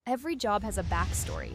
Every job has a backstory.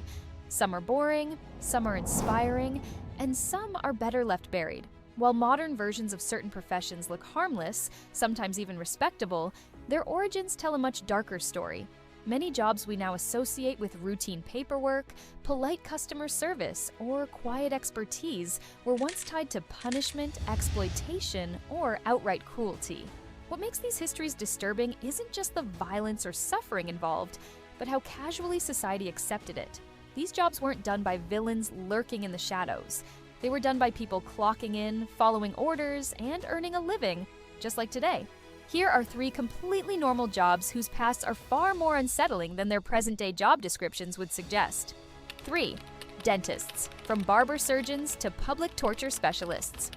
Some are boring, some are inspiring, and some are better left buried. While modern versions of certain professions look harmless, sometimes even respectable, their origins tell a much darker story. Many jobs we now associate with routine paperwork, polite customer service, or quiet expertise were once tied to punishment, exploitation, or outright cruelty. What makes these histories disturbing isn't just the violence or suffering involved, but how casually society accepted it. These jobs weren't done by villains lurking in the shadows. They were done by people clocking in, following orders, and earning a living, just like today. Here are 3 completely normal jobs whose pasts are far more unsettling than their present-day job descriptions would suggest. 3. Dentists, from barber-surgeons to public torture specialists.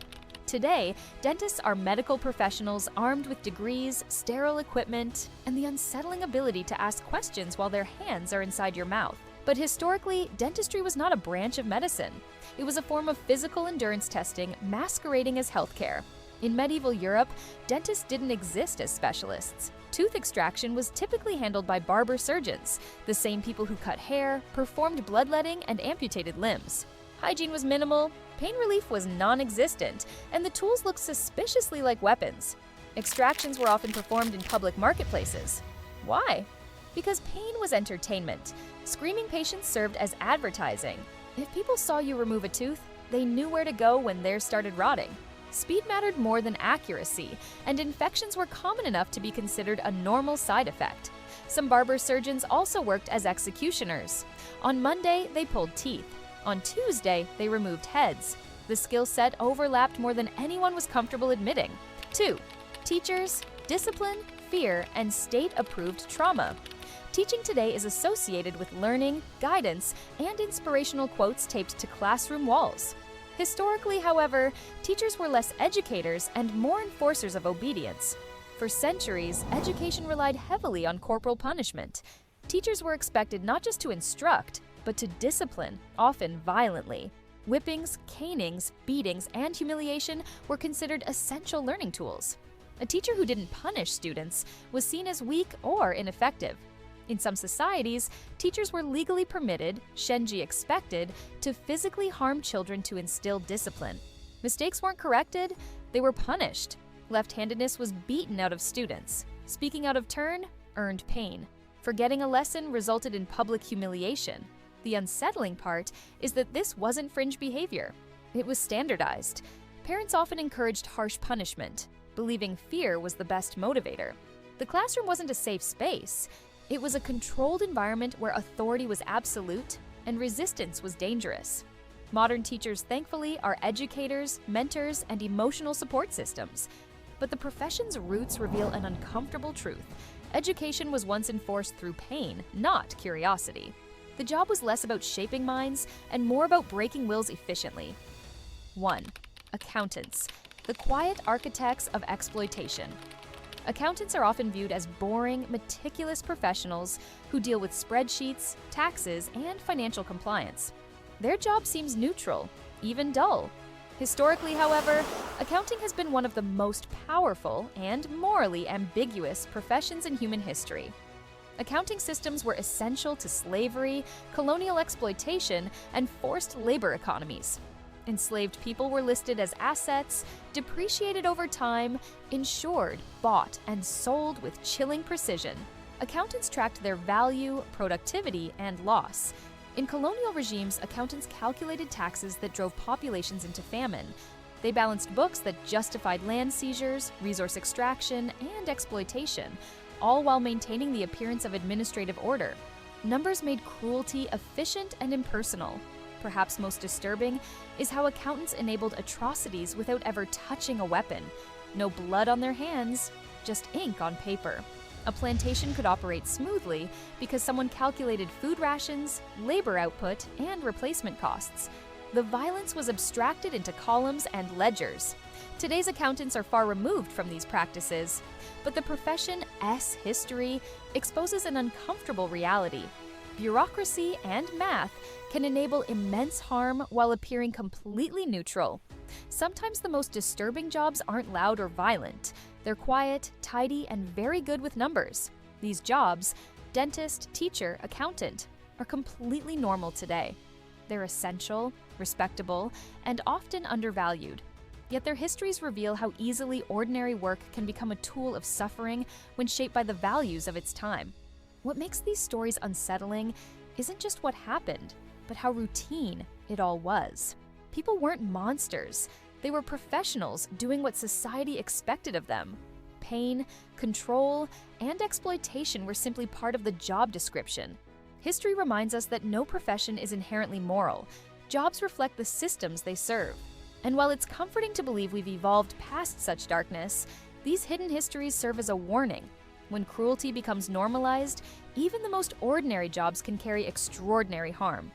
Today, dentists are medical professionals armed with degrees, sterile equipment, and the unsettling ability to ask questions while their hands are inside your mouth. But historically, dentistry was not a branch of medicine. It was a form of physical endurance testing masquerading as healthcare. In medieval Europe, dentists didn't exist as specialists. Tooth extraction was typically handled by barber-surgeons, the same people who cut hair, performed bloodletting, and amputated limbs. Hygiene was minimal, pain relief was non-existent, and the tools looked suspiciously like weapons. Extractions were often performed in public marketplaces. Why? Because pain was entertainment. Screaming patients served as advertising. If people saw you remove a tooth, they knew where to go when theirs started rotting. Speed mattered more than accuracy, and infections were common enough to be considered a normal side effect. Some barber surgeons also worked as executioners. On Monday, they pulled teeth. On Tuesday, they removed heads. The skill set overlapped more than anyone was comfortable admitting. 2. Teachers, discipline, fear, and state-approved trauma. Teaching today is associated with learning, guidance, and inspirational quotes taped to classroom walls. Historically, however, teachers were less educators and more enforcers of obedience. For centuries, education relied heavily on corporal punishment. Teachers were expected not just to instruct, but to discipline, often violently. Whippings, canings, beatings, and humiliation were considered essential learning tools. A teacher who didn't punish students was seen as weak or ineffective. In some societies, teachers were legally permitted, shenji expected, to physically harm children to instill discipline. Mistakes weren't corrected, they were punished. Left-handedness was beaten out of students. Speaking out of turn earned pain. Forgetting a lesson resulted in public humiliation. The unsettling part is that this wasn't fringe behavior. It was standardized. Parents often encouraged harsh punishment, believing fear was the best motivator. The classroom wasn't a safe space. It was a controlled environment where authority was absolute and resistance was dangerous. Modern teachers, thankfully, are educators, mentors, and emotional support systems. But the profession's roots reveal an uncomfortable truth. Education was once enforced through pain, not curiosity. The job was less about shaping minds and more about breaking wills efficiently. 1. Accountants, the quiet architects of exploitation. Accountants are often viewed as boring, meticulous professionals who deal with spreadsheets, taxes, and financial compliance. Their job seems neutral, even dull. Historically, however, accounting has been one of the most powerful and morally ambiguous professions in human history. Accounting systems were essential to slavery, colonial exploitation, and forced labor economies. Enslaved people were listed as assets, depreciated over time, insured, bought, and sold with chilling precision. Accountants tracked their value, productivity, and loss. In colonial regimes, accountants calculated taxes that drove populations into famine. They balanced books that justified land seizures, resource extraction, and exploitation, all while maintaining the appearance of administrative order. Numbers made cruelty efficient and impersonal. Perhaps most disturbing is how accountants enabled atrocities without ever touching a weapon. No blood on their hands, just ink on paper. A plantation could operate smoothly because someone calculated food rations, labor output, and replacement costs. The violence was abstracted into columns and ledgers. Today's accountants are far removed from these practices, but the profession's history exposes an uncomfortable reality. Bureaucracy and math can enable immense harm while appearing completely neutral. Sometimes the most disturbing jobs aren't loud or violent. They're quiet, tidy, and very good with numbers. These jobs, dentist, teacher, accountant, are completely normal today. They're essential, respectable, and often undervalued. Yet their histories reveal how easily ordinary work can become a tool of suffering when shaped by the values of its time. What makes these stories unsettling isn't just what happened, but how routine it all was. People weren't monsters. They were professionals doing what society expected of them. Pain, control, and exploitation were simply part of the job description. History reminds us that no profession is inherently moral. Jobs reflect the systems they serve. And while it's comforting to believe we've evolved past such darkness, these hidden histories serve as a warning. When cruelty becomes normalized, even the most ordinary jobs can carry extraordinary harm.